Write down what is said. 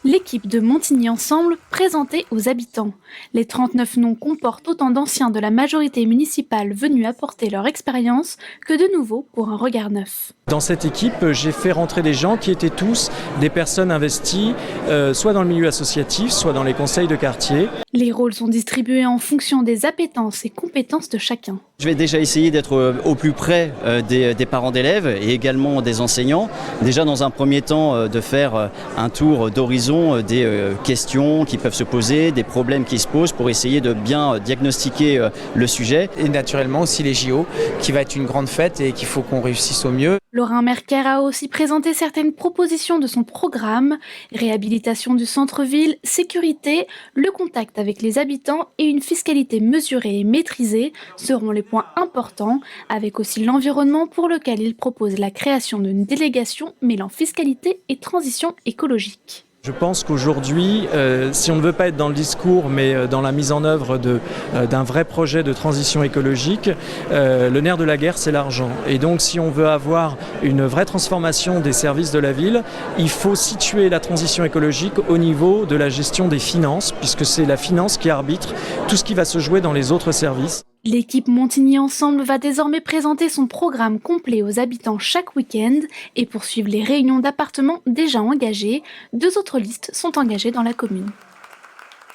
L'équipe de Montigny Ensemble présentée aux habitants. Les 39 noms comportent autant d'anciens de la majorité municipale venus apporter leur expérience que de nouveaux pour un regard neuf. Dans cette équipe, j'ai fait rentrer des gens qui étaient tous des personnes investies, soit dans le milieu associatif, soit dans les conseils de quartier. Les rôles sont distribués en fonction des appétences et compétences de chacun. Je vais déjà essayer d'être au plus près des parents d'élèves et également des enseignants. Déjà dans un premier temps de faire un tour d'horizon des questions qui peuvent se poser, des problèmes qui se posent pour essayer de bien diagnostiquer le sujet. Et naturellement aussi les JO qui va être une grande fête et qu'il faut qu'on réussisse au mieux. Laurent Merker a aussi présenté certaines propositions de son programme, réhabilitation du centre-ville, sécurité, le contact avec les habitants et une fiscalité mesurée et maîtrisée seront les points importants, avec aussi l'environnement pour lequel il propose la création d'une délégation mêlant fiscalité et transition écologique. Je pense qu'aujourd'hui, si on ne veut pas être dans le discours, mais dans la mise en œuvre d'un vrai projet de transition écologique, le nerf de la guerre, c'est l'argent. Et donc, si on veut avoir une vraie transformation des services de la ville, il faut situer la transition écologique au niveau de la gestion des finances, puisque c'est la finance qui arbitre tout ce qui va se jouer dans les autres services. L'équipe Montigny Ensemble va désormais présenter son programme complet aux habitants chaque week-end et poursuivre les réunions d'appartements déjà engagées. 2 autres listes sont engagées dans la commune.